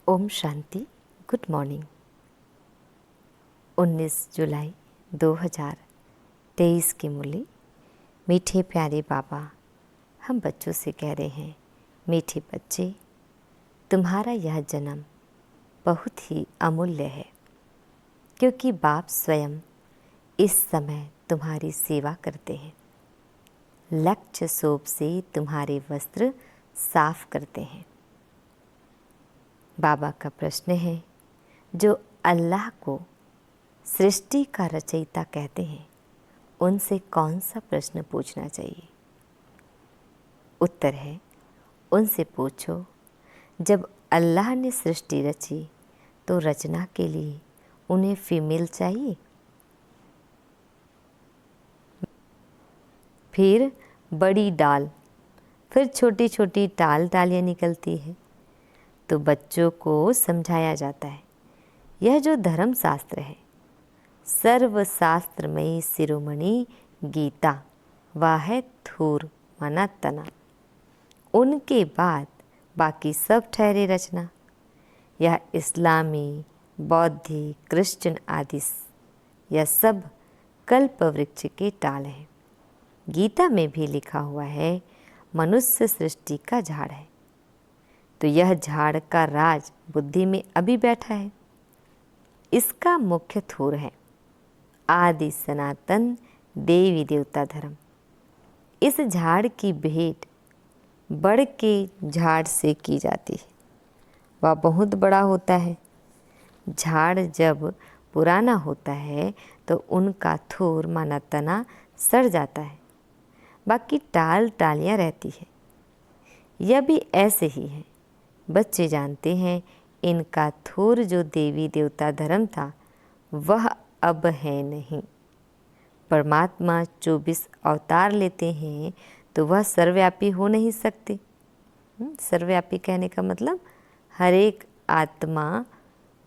Om Shanti. Good morning. 19 जुलाई 2023 की मुरली। मीठे प्यारे बाबा हम बच्चों से कह रहे हैं, मीठे बच्चे, तुम्हारा यह जन्म बहुत ही अमूल्य है, क्योंकि बाप स्वयं इस समय तुम्हारी सेवा करते हैं। लक्ष्य सोप से तुम्हारे वस्त्र साफ करते हैं। बाबा का प्रश्न है, जो अल्लाह को सृष्टि का रचयिता कहते हैं, उनसे कौन सा प्रश्न पूछना चाहिए? उत्तर है, उनसे पूछो, जब अल्लाह ने सृष्टि रची तो रचना के लिए उन्हें फीमेल चाहिए? फिर बड़ी डाल, फिर छोटी छोटी टालियाँ निकलती है। तो बच्चों को समझाया जाता है, यह जो धर्म शास्त्र है, सर्वशास्त्रमयी शिरोमणि गीता, वह है थूर माना तना। उनके बाद बाकी सब ठहरे रचना। यह इस्लामी, बौद्धिक, क्रिश्चियन आदि यह सब कल्प वृक्ष के टाल हैं। गीता में भी लिखा हुआ है, मनुष्य सृष्टि का झाड़ है। तो यह झाड़ का राज बुद्धि में अभी बैठा है। इसका मुख्य थूर है आदि सनातन देवी देवता धर्म। इस झाड़ की भेंट बड़ के झाड़ से की जाती है। वह बहुत बड़ा होता है। झाड़ जब पुराना होता है तो उनका थूर माना तना सड़ जाता है, बाकी टालियाँ रहती है। यह भी ऐसे ही है। बच्चे जानते हैं, इनका थूर जो देवी देवता धर्म था वह अब है नहीं। परमात्मा 24 अवतार लेते हैं तो वह सर्वव्यापी हो नहीं सकते। सर्वव्यापी कहने का मतलब हर एक आत्मा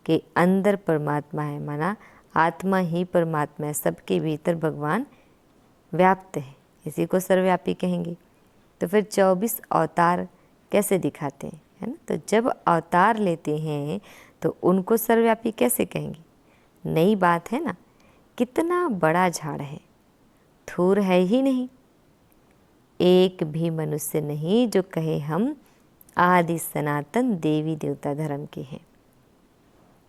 के अंदर परमात्मा है, माना आत्मा ही परमात्मा है, सबके भीतर भगवान व्याप्त है, इसी को सर्वव्यापी कहेंगे। तो फिर 24 अवतार कैसे दिखाते हैं, है ना? तो जब अवतार लेते हैं तो उनको सर्वव्यापी कैसे कहेंगे? नई बात है ना। कितना बड़ा झाड़ है, थूर है ही नहीं। एक भी मनुष्य नहीं जो कहे हम आदि सनातन देवी देवता धर्म के हैं।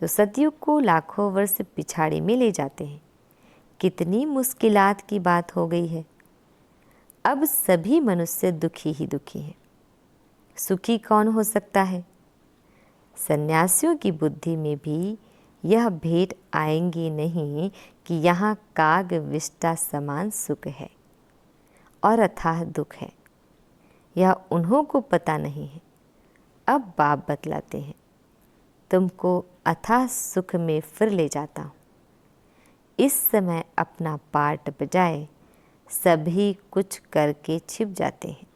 तो सतयुग को लाखों वर्ष पिछाड़ी में ले जाते हैं। कितनी मुश्किलात की बात हो गई है। अब सभी मनुष्य दुखी ही दुखी हैं। सुखी कौन हो सकता है? सन्यासियों की बुद्धि में भी यह भेंट आएंगी नहीं कि यहाँ काग विष्टा समान सुख है और अथाह दुख है। यह उन्हों को पता नहीं है। अब बाप बतलाते हैं, तुमको अथाह सुख में फिर ले जाता हूँ। इस समय अपना पार्ट बजाए सभी कुछ करके छिप जाते हैं।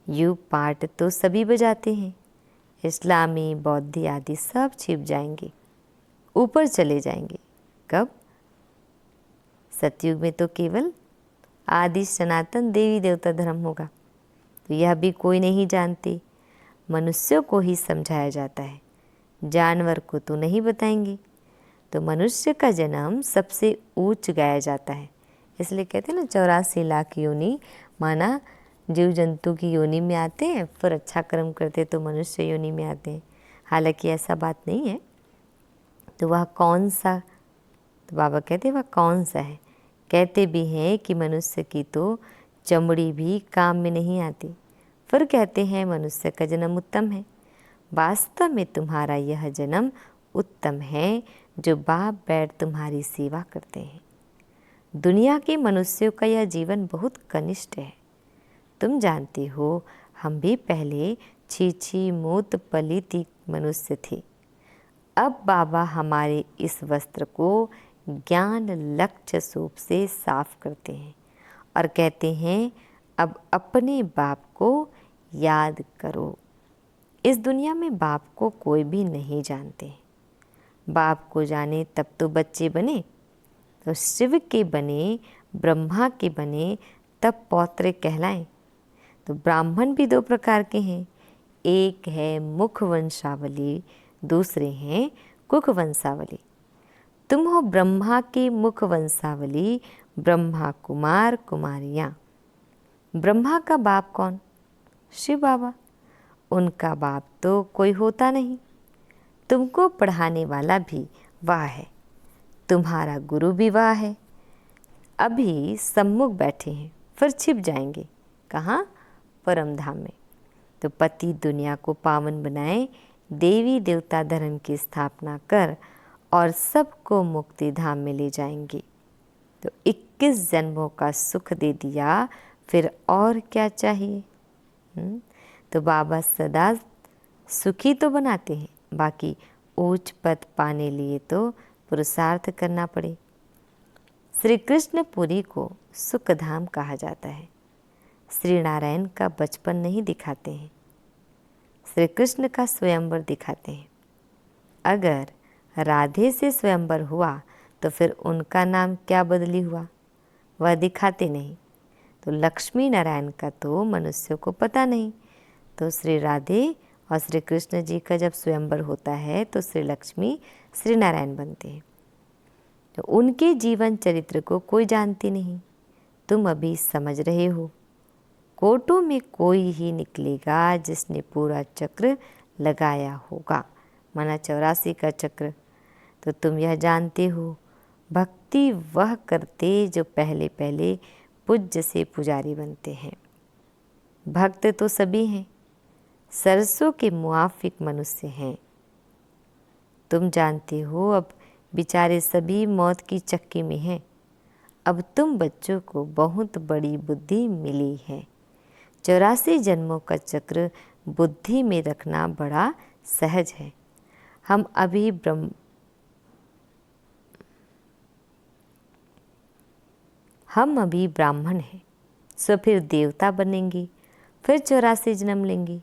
यू पार्ट तो सभी बजाते हैं। इस्लामी, बौद्ध आदि सब छिप जाएंगे, ऊपर चले जाएंगे। कब? सतयुग में तो केवल आदि सनातन देवी देवता धर्म होगा। तो यह भी कोई नहीं जानती। मनुष्यों को ही समझाया जाता है, जानवर को तो नहीं बताएंगे। तो मनुष्य का जन्म सबसे ऊंच गाया जाता है। इसलिए कहते हैं ना, 84 लाख योनि, माना जीव जंतु की योनि में आते हैं, फिर अच्छा कर्म करते तो मनुष्य योनि में आते हैं। हालांकि ऐसा बात नहीं है। तो वह कौन सा, तो बाबा कहते वह कौन सा है? कहते भी हैं कि मनुष्य की तो चमड़ी भी काम में नहीं आती, फिर कहते हैं मनुष्य का जन्म उत्तम है। वास्तव में तुम्हारा यह जन्म उत्तम है, जो बाप बैठ तुम्हारी सेवा करते हैं। दुनिया के मनुष्यों का यह जीवन बहुत कनिष्ठ है। तुम जानते हो, हम भी पहले छी मूत पलित मनुष्य थे। अब बाबा हमारे इस वस्त्र को ज्ञान लक्ष्य सूप से साफ करते हैं और कहते हैं, अब अपने बाप को याद करो। इस दुनिया में बाप को कोई भी नहीं जानते। बाप को जाने तब तो बच्चे बने, तो शिव के बने, ब्रह्मा के बने, तब पौत्र कहलाएं। तो ब्राह्मण भी दो प्रकार के हैं। एक है मुख वंशावली, दूसरे हैं कुख वंशावली। तुम हो ब्रह्मा की मुख वंशावली, ब्रह्मा कुमार कुमारियाँ। ब्रह्मा का बाप कौन? शिव बाबा। उनका बाप तो कोई होता नहीं। तुमको पढ़ाने वाला भी वह है, तुम्हारा गुरु भी वह है। अभी सम्मुख बैठे हैं, फिर छिप जाएंगे। कहाँ? परम धाम में। तो पति दुनिया को पावन बनाए, देवी देवता धर्म की स्थापना कर और सबको मुक्ति धाम में ले जाएंगे। तो 21 जन्मों का सुख दे दिया, फिर और क्या चाहिए? तो बाबा सदा सुखी तो बनाते हैं, बाकी ऊंच पद पाने लिए तो पुरुषार्थ करना पड़े। श्री कृष्णपुरी को सुखधाम कहा जाता है। श्री नारायण का बचपन नहीं दिखाते हैं, श्री कृष्ण का स्वयंवर दिखाते हैं। अगर राधे से स्वयंवर हुआ तो फिर उनका नाम क्या बदली हुआ, वह दिखाते नहीं। तो लक्ष्मी नारायण का तो मनुष्य को पता नहीं। तो श्री राधे और श्री कृष्ण जी का जब स्वयंवर होता है तो श्री लक्ष्मी श्री नारायण बनते हैं। तो उनके जीवन चरित्र को कोई जानती नहीं। तुम अभी समझ रहे हो। कोटों में कोई ही निकलेगा जिसने पूरा चक्र लगाया होगा, माना 84 का चक्र। तो तुम यह जानते हो, भक्ति वह करते जो पहले पहले पूज्य से पुजारी बनते हैं। भक्त तो सभी हैं, सरसों के मुआफिक मनुष्य हैं। तुम जानते हो अब बेचारे सभी मौत की चक्की में हैं। अब तुम बच्चों को बहुत बड़ी बुद्धि मिली है। 84 जन्मों का चक्र बुद्धि में रखना बड़ा सहज है। हम अभी ब्राह्मण हैं, सो फिर देवता बनेंगे, फिर 84 जन्म लेंगे।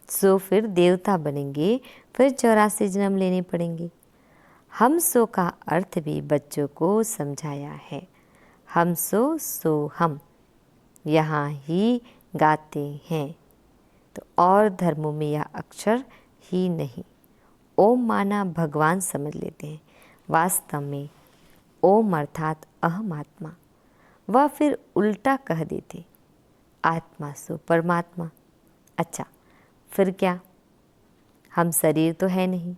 सो फिर देवता बनेंगे, फिर 84 जन्म लेने पड़ेंगे। हम सो का अर्थ भी बच्चों को समझाया है। हम सो हम यहाँ ही गाते हैं। तो और धर्मों में यह अक्षर ही नहीं। ओम माना भगवान समझ लेते हैं, वास्तव में ओम अर्थात अहम आत्मा। वह फिर उल्टा कह देते, आत्मा सो परमात्मा। अच्छा, फिर क्या? हम शरीर तो है नहीं।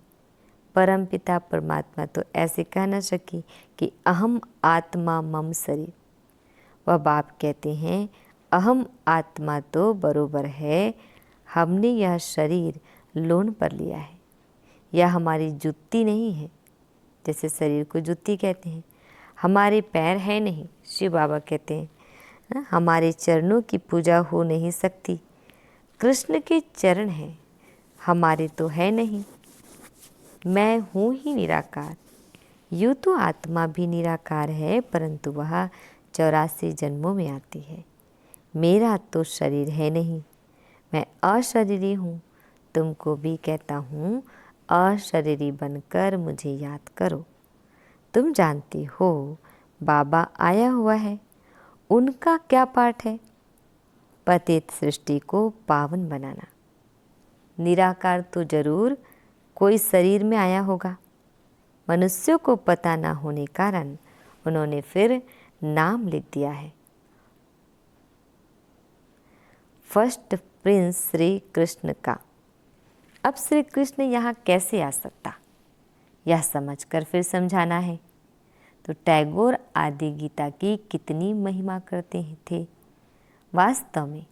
परम पिता परमात्मा तो ऐसे कह न सके कि अहम आत्मा मम शरीर। वह बाप कहते हैं, अहम आत्मा तो बरोबर है, हमने यह शरीर लोन पर लिया है। यह हमारी जुत्ती नहीं है, जैसे शरीर को जुत्ती कहते हैं। हमारे पैर है नहीं, शिव बाबा कहते हैं। हमारे चरणों की पूजा हो नहीं सकती। कृष्ण के चरण हैं, हमारे तो है नहीं। मैं हूँ ही निराकार। यूँ तो आत्मा भी निराकार है, परंतु वह 84 जन्मों में आती है। मेरा तो शरीर है नहीं, मैं अशरीरी हूँ। तुमको भी कहता हूँ, अशरीरी बनकर मुझे याद करो। तुम जानती हो बाबा आया हुआ है, उनका क्या पाठ है? पतित सृष्टि को पावन बनाना। निराकार तो जरूर कोई शरीर में आया होगा। मनुष्यों को पता ना होने कारण उन्होंने फिर नाम लिख दिया है, फर्स्ट प्रिंस श्री कृष्ण का। अब श्री कृष्ण यहाँ कैसे आ सकता, यह समझकर फिर समझाना है। तो टैगोर आदि गीता की कितनी महिमा करते थे। वास्तव में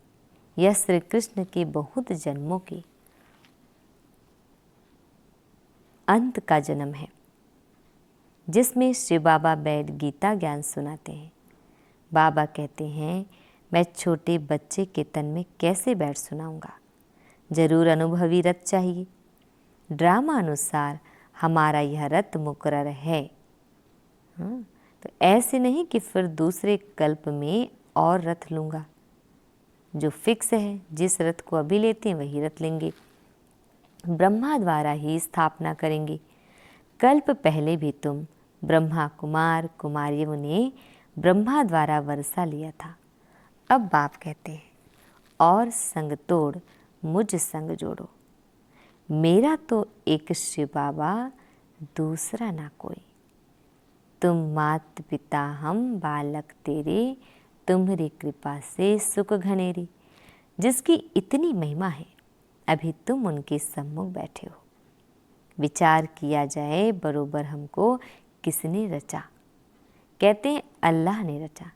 यह श्री कृष्ण के बहुत जन्मों के अंत का जन्म है, जिसमें शिव बाबा बैठ गीता ज्ञान सुनाते हैं। बाबा कहते हैं, मैं छोटे बच्चे के तन में कैसे बैठ सुनाऊंगा, जरूर अनुभवी रथ चाहिए। ड्रामा अनुसार हमारा यह रथ मुकर्रर है। तो ऐसे नहीं कि फिर दूसरे कल्प में और रथ लूँगा। जो फिक्स है, जिस रथ को अभी लेते हैं वही रथ लेंगे। ब्रह्मा द्वारा ही स्थापना करेंगे। कल्प पहले भी तुम ब्रह्मा कुमार कुमारियों ने ब्रह्मा द्वारा वर्षा लिया था। अब बाप कहते हैं, और संग तोड़ मुझ संग जोड़ो। मेरा तो एक शिव बाबा, दूसरा ना कोई। तुम मात पिता हम बालक तेरे, तुम्हारी कृपा से सुख घनेरी। जिसकी इतनी महिमा है, अभी तुम उनके सम्मुख बैठे हो। विचार किया जाए बरोबर हमको किसने रचा। कहते हैं अल्लाह ने रचा,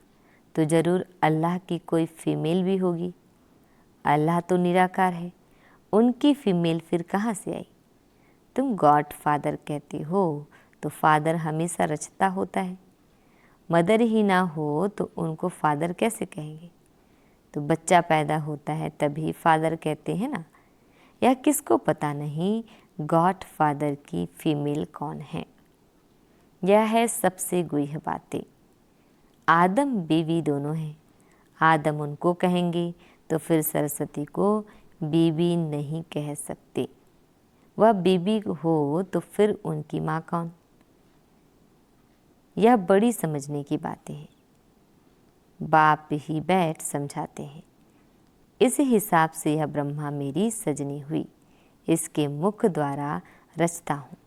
तो ज़रूर अल्लाह की कोई फीमेल भी होगी। अल्लाह तो निराकार है, उनकी फीमेल फिर कहाँ से आई। तुम गॉड फादर कहते हो, तो फादर हमेशा रचता होता है। मदर ही ना हो तो उनको फादर कैसे कहेंगे। तो बच्चा पैदा होता है तभी फादर कहते हैं ना। यह किसको पता नहीं गॉड फादर की फीमेल कौन है। यह है सबसे गुह्य बातें। आदम बीवी दोनों हैं। आदम उनको कहेंगे तो फिर सरस्वती को बीबी नहीं कह सकते। वह बीबी हो तो फिर उनकी माँ कौन। यह बड़ी समझने की बातें हैं। बाप ही बैठ समझाते हैं। इस हिसाब से यह ब्रह्मा मेरी सजनी हुई, इसके मुख द्वारा रचता हूँ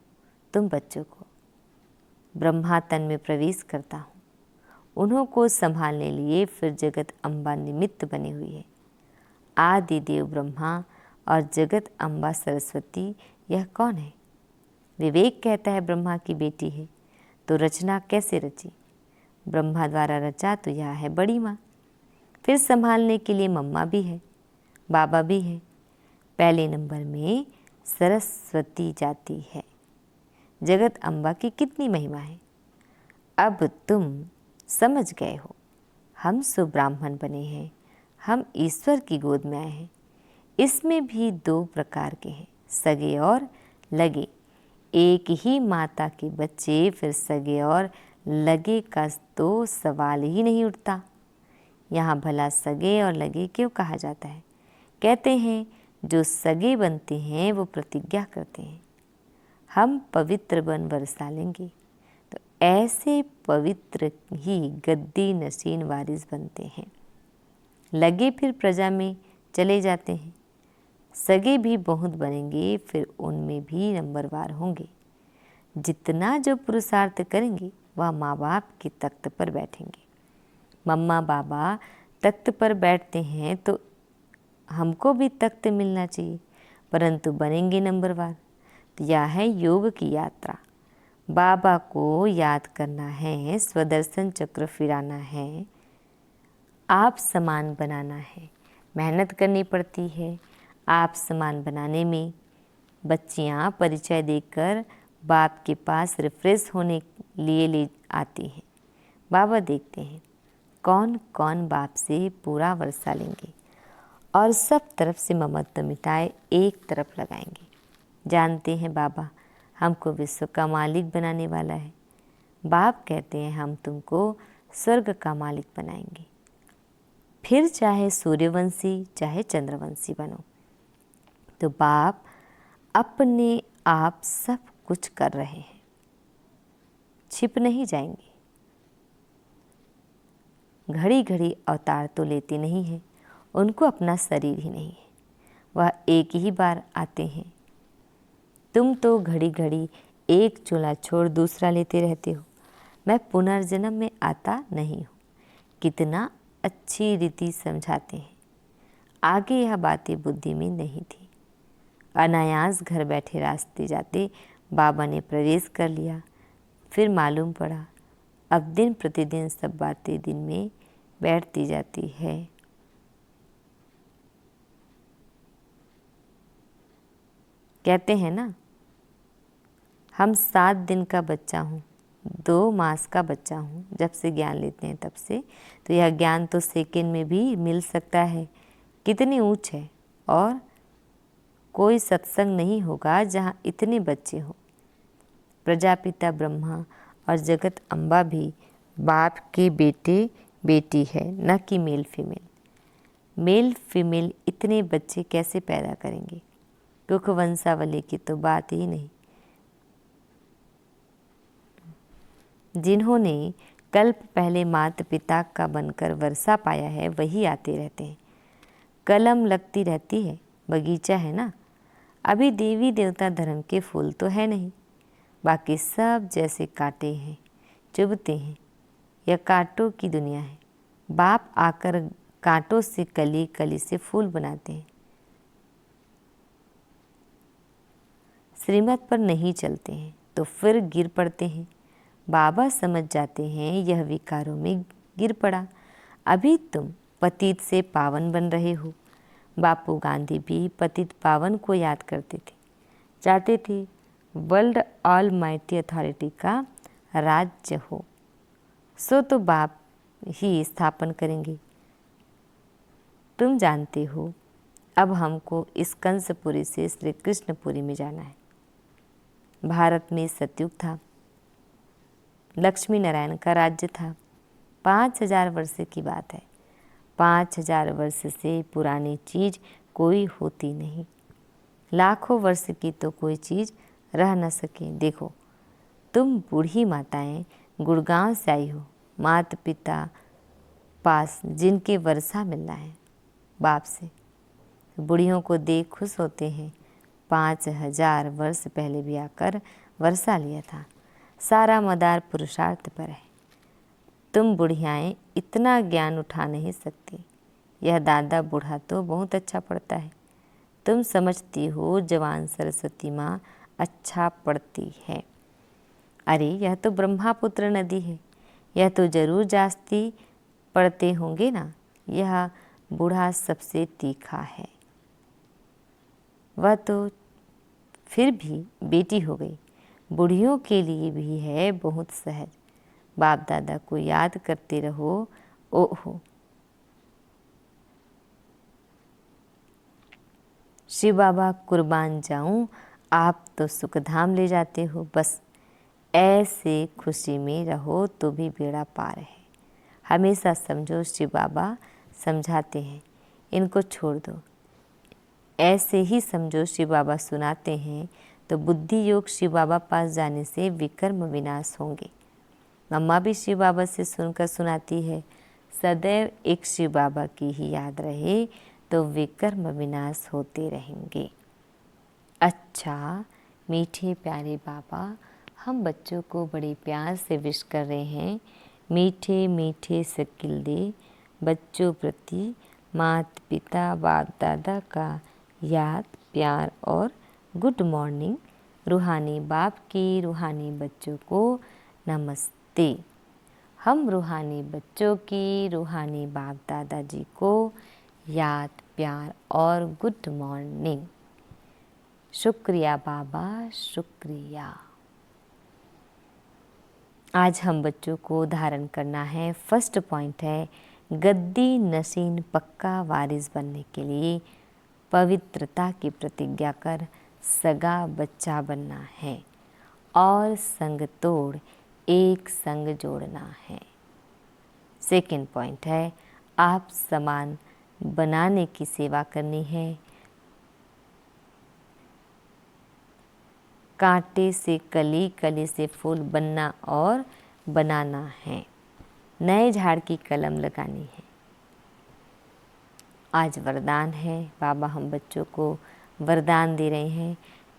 तुम बच्चों को। ब्रह्मा तन में प्रवेश करता हूँ, उन्हों को संभालने लिए फिर जगत अम्बा निमित्त बनी हुई है। आदि देव ब्रह्मा और जगत अम्बा सरस्वती, यह कौन है। विवेक कहता है ब्रह्मा की बेटी है, तो रचना कैसे रची। ब्रह्मा द्वारा रचा तो यह है बड़ी माँ। फिर संभालने के लिए मम्मा भी है, बाबा भी है। पहले नंबर में सरस्वती जाती है। जगत अम्बा की कितनी महिमा है। अब तुम समझ गए हो। हम सो ब्राह्मण बने हैं, हम ईश्वर की गोद में आए हैं। इसमें भी दो प्रकार के हैं, सगे और लगे। एक ही माता के बच्चे, फिर सगे और लगे का तो सवाल ही नहीं उठता। यहाँ भला सगे और लगे क्यों कहा जाता है। कहते हैं जो सगे बनते हैं वो प्रतिज्ञा करते हैं, हम पवित्र बन बरसा लेंगे। तो ऐसे पवित्र ही गद्दी नशीन वारिस बनते हैं। लगे फिर प्रजा में चले जाते हैं। सगे भी बहुत बनेंगे, फिर उनमें भी नंबरवार होंगे। जितना जो पुरुषार्थ करेंगे वह माँ बाप के तख्त पर बैठेंगे। मम्मा बाबा तख्त पर बैठते हैं तो हमको भी तख्त मिलना चाहिए, परंतु बनेंगे नंबरवार। तो यह है योग की यात्रा। बाबा को याद करना है, स्वदर्शन चक्र फिराना है, आप समान बनाना है। मेहनत करनी पड़ती है। आप समान बनाने में बच्चियाँ परिचय देकर बाप के पास रिफ्रेश होने लिए ले आती हैं। बाबा देखते हैं कौन कौन बाप से पूरा वर्षा लेंगे और सब तरफ से ममत्व मिटाए एक तरफ लगाएंगे। जानते हैं बाबा हमको विश्व का मालिक बनाने वाला है। बाप कहते हैं हम तुमको स्वर्ग का मालिक बनाएंगे। फिर चाहे सूर्यवंशी चाहे चंद्रवंशी बनो। तो बाप अपने आप सब कुछ कर रहे हैं, छिप नहीं जाएंगे। घड़ी घड़ी अवतार तो लेते नहीं हैं, उनको अपना शरीर ही नहीं है, वह एक ही बार आते हैं। तुम तो घड़ी घड़ी एक चूल्हा छोड़ दूसरा लेते रहते हो। मैं पुनर्जन्म में आता नहीं हूँ। कितना अच्छी रीति समझाते हैं। आगे यह बातें बुद्धि में नहीं थी। अनायास घर बैठे रास्ते जाते बाबा ने प्रवेश कर लिया। फिर मालूम पड़ा अब दिन प्रतिदिन सब बातें दिन में बैठती जाती है। कहते हैं ना हम 7 दिन का बच्चा हूँ, 2 मास का बच्चा हूँ। जब से ज्ञान लेते हैं तब से, तो यह ज्ञान तो सेकंड में भी मिल सकता है। कितनी ऊंच है। और कोई सत्संग नहीं होगा जहाँ इतने बच्चे हों। प्रजापिता ब्रह्मा और जगत अम्बा भी बाप के बेटे बेटी है, न कि मेल फीमेल। मेल फीमेल इतने बच्चे कैसे पैदा करेंगे। कुख वंशावली की तो बात ही नहीं। जिन्होंने कल्प पहले माता पिता का बनकर वर्षा पाया है वही आते रहते हैं। कलम लगती रहती है, बगीचा है ना। अभी देवी देवता धर्म के फूल तो है नहीं, बाकी सब जैसे कांटे हैं, चुभते हैं। यह कांटों की दुनिया है। बाप आकर कांटों से कली, कली से फूल बनाते हैं। श्रीमत पर नहीं चलते हैं तो फिर गिर पड़ते हैं। बाबा समझ जाते हैं यह विकारों में गिर पड़ा। अभी तुम पतित से पावन बन रहे हो। बापू गांधी भी पतित पावन को याद करते थे, चाहते थे वर्ल्ड ऑल माइटी अथॉरिटी का राज्य हो। सो तो बाप ही स्थापन करेंगे। तुम जानते हो अब हमको इस कंसपुरी से श्री कृष्णपुरी में जाना है। भारत में सतयुग था, लक्ष्मी नारायण का राज्य था। 5000 वर्ष की बात है। 5000 वर्ष से पुरानी चीज़ कोई होती नहीं। लाखों वर्ष की तो कोई चीज़ रह न सके। देखो तुम बूढ़ी माताएं गुड़गांव से आई हो, माता पिता पास जिनके वर्षा मिलना है बाप से। बूढ़ियों को देख खुश होते हैं। 5000 वर्ष पहले भी आकर वर्षा लिया था। सारा मदार पुरुषार्थ पर है। तुम बुढ़ियाएं इतना ज्ञान उठा नहीं सकती। यह दादा बूढ़ा तो बहुत अच्छा पढ़ता है। तुम समझती हो जवान सरस्वती माँ अच्छा पढ़ती है। अरे यह तो ब्रह्मपुत्र नदी है, यह तो जरूर जास्ती पढ़ते होंगे ना। यह बूढ़ा सबसे तीखा है। वह तो फिर भी बेटी हो गई। बूढ़ियों के लिए भी है बहुत सहज। बाप दादा को याद करते रहो। ओहो शिव बाबा कुर्बान जाऊं, आप तो सुखधाम ले जाते हो। बस ऐसे खुशी में रहो तो भी बेड़ा पार है। हमेशा समझो शिव बाबा समझाते हैं, इनको छोड़ दो। ऐसे ही समझो शिव बाबा सुनाते हैं तो बुद्धि योग शिव बाबा पास जाने से विकर्म विनाश होंगे। मम्मा भी शिव बाबा से सुनकर सुनाती है, सदैव एक शिव बाबा की ही याद रहे तो विकर्म विनाश होते रहेंगे। अच्छा मीठे प्यारे बाबा, हम बच्चों को बड़े प्यार से विश कर रहे हैं। मीठे मीठे शकील दे बच्चों प्रति माता पिता बाप दादा का याद प्यार और गुड मॉर्निंग। रूहानी बाप की रूहानी बच्चों को नमस्ते। हम रूहानी बच्चों की रूहानी बाप दादाजी को याद प्यार और गुड मॉर्निंग। शुक्रिया बाबा, शुक्रिया। आज हम बच्चों को धारण करना है। फर्स्ट पॉइंट है गद्दी नशीन पक्का वारिस बनने के लिए पवित्रता की प्रतिज्ञा कर सगा बच्चा बनना है और संग तोड़ एक संग जोड़ना है। सेकंड पॉइंट है आप समान बनाने की सेवा करनी है। कांटे से कली, कली से फूल बनना और बनाना है। नए झाड़ की कलम लगानी है। आज वरदान है, बाबा हम बच्चों को वरदान दे रहे हैं।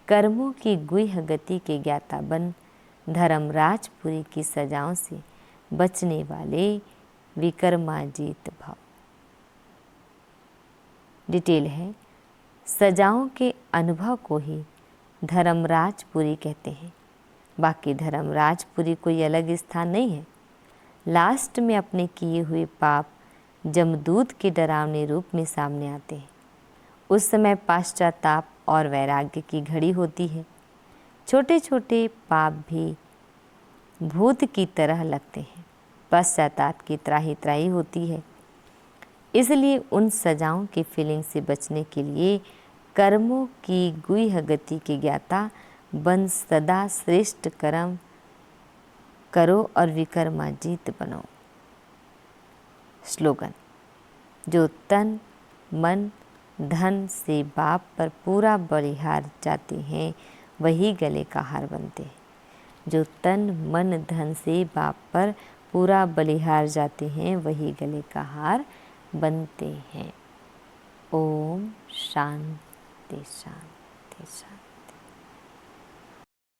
कर्मों की गुह्य गति के ज्ञाता बन, धर्मराजपुरी की सजाओं से बचने वाले विक्रमाजीत भव। डिटेल है, सजाओं के अनुभव को ही धर्मराजपुरी कहते हैं। बाकी धर्मराजपुरी कोई अलग स्थान नहीं है। लास्ट में अपने किए हुए पाप जमदूत के डरावने रूप में सामने आते हैं। उस समय पश्चाताप और वैराग्य की घड़ी होती है। छोटे छोटे पाप भी भूत की तरह लगते हैं। पश्चाताप की त्राही त्राही होती है। इसलिए उन सजाओं की फीलिंग से बचने के लिए कर्मों की गुह्य गति के ज्ञाता बन सदा श्रेष्ठ कर्म करो और विक्रमाजीत बनो। स्लोगन, जो तन मन धन से बाप पर पूरा बलिहार जाते हैं वही गले का हार बनते हैं। जो तन मन धन से बाप पर पूरा बलिहार जाते हैं वही गले का हार बनते हैं। ओम शांति शांति शांति।